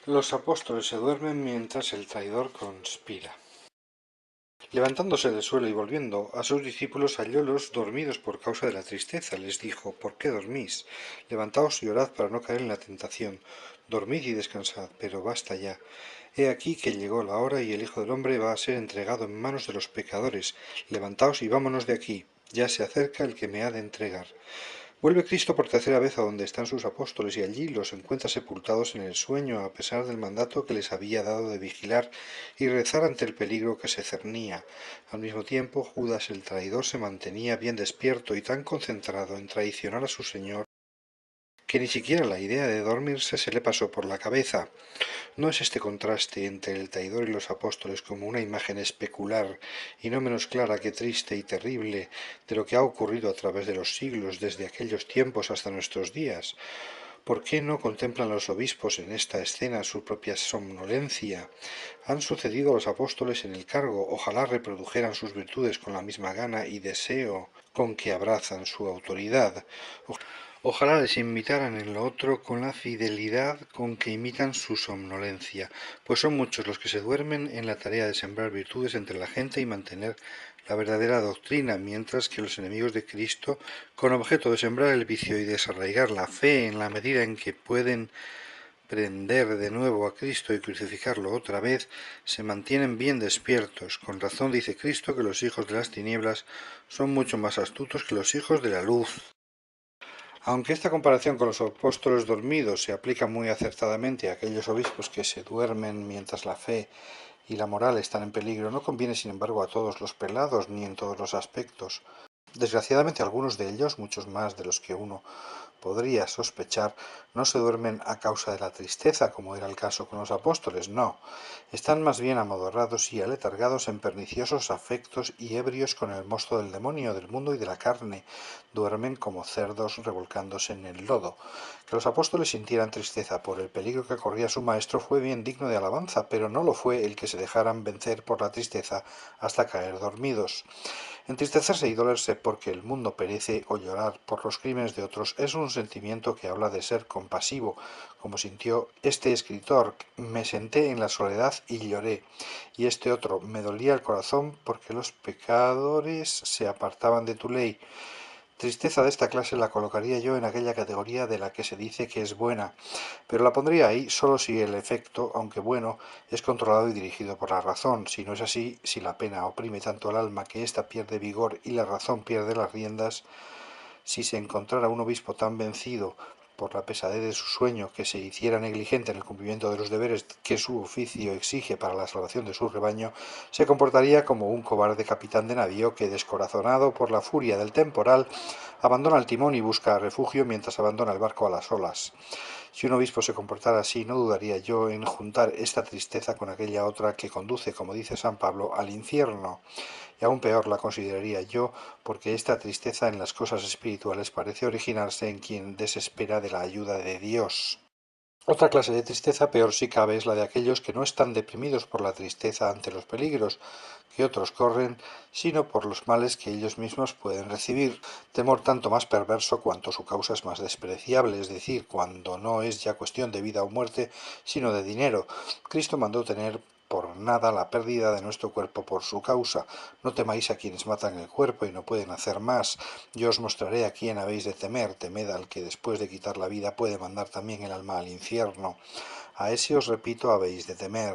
Los apóstoles se duermen mientras el traidor conspira. Levantándose del suelo y volviendo a sus discípulos, hallólos dormidos por causa de la tristeza. Les dijo: ¿Por qué dormís? Levantaos y orad para no caer en la tentación. Dormid y descansad, pero basta ya. He aquí que llegó la hora y el Hijo del Hombre va a ser entregado en manos de los pecadores. Levantaos y vámonos de aquí. Ya se acerca el que me ha de entregar. Vuelve Cristo por tercera vez a donde están sus apóstoles y allí los encuentra sepultados en el sueño, a pesar del mandato que les había dado de vigilar y rezar ante el peligro que se cernía. Al mismo tiempo, Judas el traidor se mantenía bien despierto y tan concentrado en traicionar a su Señor que ni siquiera la idea de dormirse se le pasó por la cabeza. ¿No es este contraste entre el traidor y los apóstoles como una imagen especular y no menos clara que triste y terrible de lo que ha ocurrido a través de los siglos, desde aquellos tiempos hasta nuestros días? ¿Por qué no contemplan los obispos en esta escena su propia somnolencia? Han sucedido a los apóstoles en el cargo, ojalá reprodujeran sus virtudes con la misma gana y deseo con que abrazan su autoridad. Ojalá les imitaran en lo otro con la fidelidad con que imitan su somnolencia, pues son muchos los que se duermen en la tarea de sembrar virtudes entre la gente y mantener la verdadera doctrina, mientras que los enemigos de Cristo, con objeto de sembrar el vicio y desarraigar la fe en la medida en que pueden prender de nuevo a Cristo y crucificarlo otra vez, se mantienen bien despiertos. Con razón dice Cristo que los hijos de las tinieblas son mucho más astutos que los hijos de la luz. Aunque esta comparación con los apóstoles dormidos se aplica muy acertadamente a aquellos obispos que se duermen mientras la fe y la moral están en peligro, no conviene sin embargo a todos los prelados ni en todos los aspectos. Desgraciadamente algunos de ellos, muchos más de los que uno podría sospechar, no se duermen a causa de la tristeza, como era el caso con los apóstoles, no. Están más bien amodorrados y aletargados en perniciosos afectos y ebrios con el mosto del demonio, del mundo y de la carne. Duermen como cerdos revolcándose en el lodo. Que los apóstoles sintieran tristeza por el peligro que corría su maestro fue bien digno de alabanza, pero no lo fue el que se dejaran vencer por la tristeza hasta caer dormidos. Entristecerse y dolerse porque el mundo perece o llorar por los crímenes de otros es un sentimiento que habla de ser compasivo, como sintió este escritor: me senté en la soledad y lloré, y este otro: me dolía el corazón porque los pecadores se apartaban de tu ley. Tristeza de esta clase la colocaría yo en aquella categoría de la que se dice que es buena, pero la pondría ahí solo si el efecto, aunque bueno, es controlado y dirigido por la razón. Si no es así, si la pena oprime tanto al alma que ésta pierde vigor y la razón pierde las riendas, si se encontrara un obispo tan vencido por la pesadez de su sueño que se hiciera negligente en el cumplimiento de los deberes que su oficio exige para la salvación de su rebaño, se comportaría como un cobarde capitán de navío que, descorazonado por la furia del temporal, abandona el timón y busca refugio mientras abandona el barco a las olas. Si un obispo se comportara así, no dudaría yo en juntar esta tristeza con aquella otra que conduce, como dice San Pablo, al infierno. Y aún peor la consideraría yo, porque esta tristeza en las cosas espirituales parece originarse en quien desespera de la ayuda de Dios. Otra clase de tristeza, peor si cabe, es la de aquellos que no están deprimidos por la tristeza ante los peligros que otros corren, sino por los males que ellos mismos pueden recibir. Temor tanto más perverso cuanto su causa es más despreciable, es decir, cuando no es ya cuestión de vida o muerte, sino de dinero. Cristo mandó tener por nada la pérdida de nuestro cuerpo por su causa. No temáis a quienes matan el cuerpo y no pueden hacer más. Yo os mostraré a quién habéis de temer. Temed al que después de quitar la vida puede mandar también el alma al infierno. A ese os repito habéis de temer.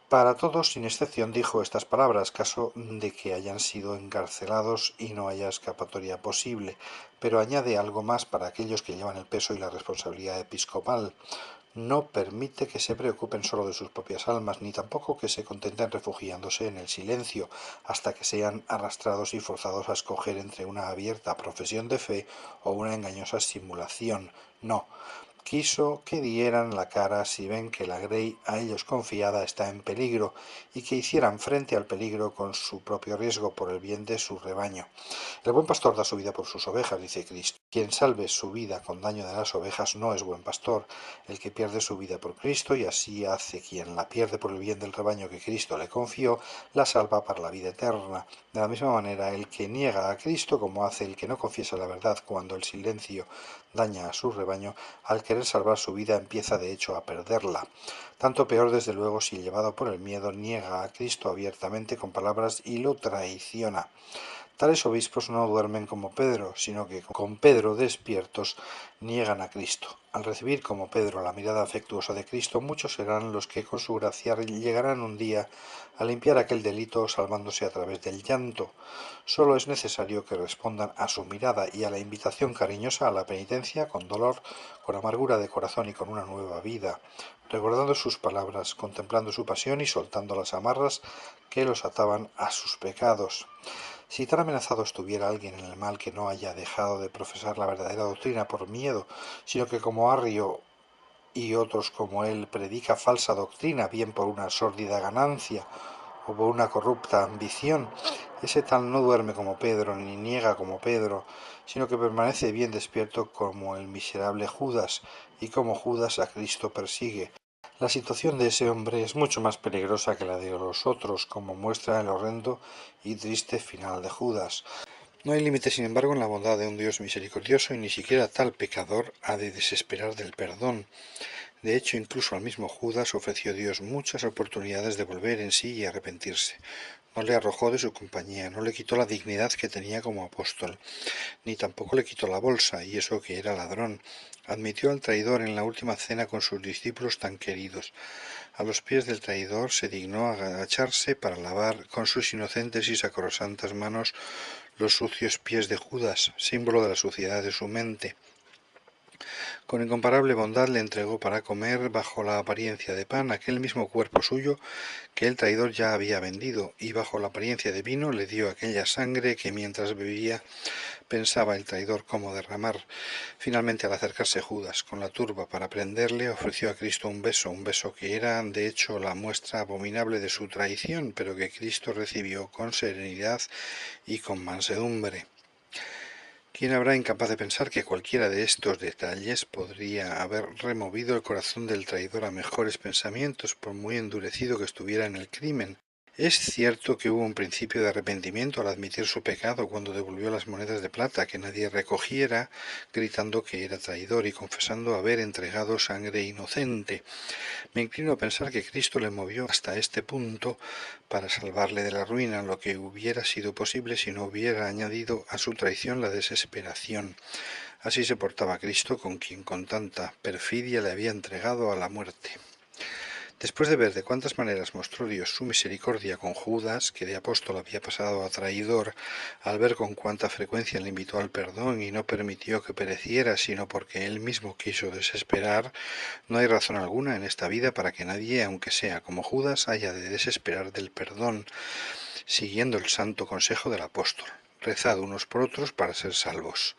Para todos, sin excepción, dijo estas palabras, caso de que hayan sido encarcelados y no haya escapatoria posible, pero añade algo más para aquellos que llevan el peso y la responsabilidad episcopal. No permite que se preocupen solo de sus propias almas, ni tampoco que se contenten refugiándose en el silencio, hasta que sean arrastrados y forzados a escoger entre una abierta profesión de fe o una engañosa simulación. No. Quiso que dieran la cara si ven que la grey a ellos confiada está en peligro, y que hicieran frente al peligro con su propio riesgo por el bien de su rebaño. El buen pastor da su vida por sus ovejas, dice Cristo. Quien salve su vida con daño de las ovejas no es buen pastor. El que pierde su vida por Cristo y así hace quien la pierde por el bien del rebaño que Cristo le confió, la salva para la vida eterna. De la misma manera, el que niega a Cristo, como hace el que no confiesa la verdad cuando el silencio daña a su rebaño, al querer salvar su vida empieza de hecho a perderla. Tanto peor desde luego si llevado por el miedo niega a Cristo abiertamente con palabras y lo traiciona. Tales obispos no duermen como Pedro, sino que con Pedro despiertos niegan a Cristo. Al recibir como Pedro la mirada afectuosa de Cristo, muchos serán los que con su gracia llegarán un día a limpiar aquel delito salvándose a través del llanto. Solo es necesario que respondan a su mirada y a la invitación cariñosa a la penitencia con dolor, con amargura de corazón y con una nueva vida, recordando sus palabras, contemplando su pasión y soltando las amarras que los ataban a sus pecados. Si tan amenazado estuviera alguien en el mal que no haya dejado de profesar la verdadera doctrina por miedo, sino que como Arrio y otros como él predica falsa doctrina, bien por una sórdida ganancia o por una corrupta ambición, ese tal no duerme como Pedro, ni niega como Pedro, sino que permanece bien despierto como el miserable Judas, y como Judas a Cristo persigue. La situación de ese hombre es mucho más peligrosa que la de los otros, como muestra el horrendo y triste final de Judas. No hay límite, sin embargo, en la bondad de un Dios misericordioso y ni siquiera tal pecador ha de desesperar del perdón. De hecho, incluso al mismo Judas ofreció Dios muchas oportunidades de volver en sí y arrepentirse. No le arrojó de su compañía, no le quitó la dignidad que tenía como apóstol, ni tampoco le quitó la bolsa, y eso que era ladrón. Admitió al traidor en la última cena con sus discípulos tan queridos. A los pies del traidor se dignó agacharse para lavar con sus inocentes y sacrosantas manos los sucios pies de Judas, símbolo de la suciedad de su mente. Con incomparable bondad le entregó para comer, bajo la apariencia de pan, aquel mismo cuerpo suyo que el traidor ya había vendido, y bajo la apariencia de vino le dio aquella sangre que mientras bebía pensaba el traidor cómo derramar. Finalmente, al acercarse Judas con la turba para prenderle, ofreció a Cristo un beso que era de hecho la muestra abominable de su traición, pero que Cristo recibió con serenidad y con mansedumbre. ¿Quién habrá incapaz de pensar que cualquiera de estos detalles podría haber removido el corazón del traidor a mejores pensamientos, por muy endurecido que estuviera en el crimen? Es cierto que hubo un principio de arrepentimiento al admitir su pecado cuando devolvió las monedas de plata que nadie recogiera, gritando que era traidor y confesando haber entregado sangre inocente. Me inclino a pensar que Cristo le movió hasta este punto para salvarle de la ruina, lo que hubiera sido posible si no hubiera añadido a su traición la desesperación. Así se portaba Cristo con quien con tanta perfidia le había entregado a la muerte. Después de ver de cuántas maneras mostró Dios su misericordia con Judas, que de apóstol había pasado a traidor, al ver con cuánta frecuencia le invitó al perdón y no permitió que pereciera, sino porque él mismo quiso desesperar, no hay razón alguna en esta vida para que nadie, aunque sea como Judas, haya de desesperar del perdón, siguiendo el santo consejo del apóstol. Rezad unos por otros para ser salvos.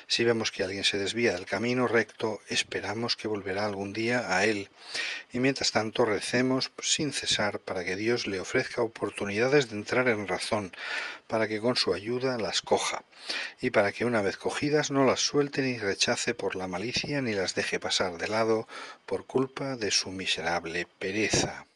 Si vemos que alguien se desvía del camino recto, esperamos que volverá algún día a él. Y mientras tanto recemos sin cesar para que Dios le ofrezca oportunidades de entrar en razón, para que con su ayuda las coja, y para que una vez cogidas no las suelte ni rechace por la malicia ni las deje pasar de lado por culpa de su miserable pereza.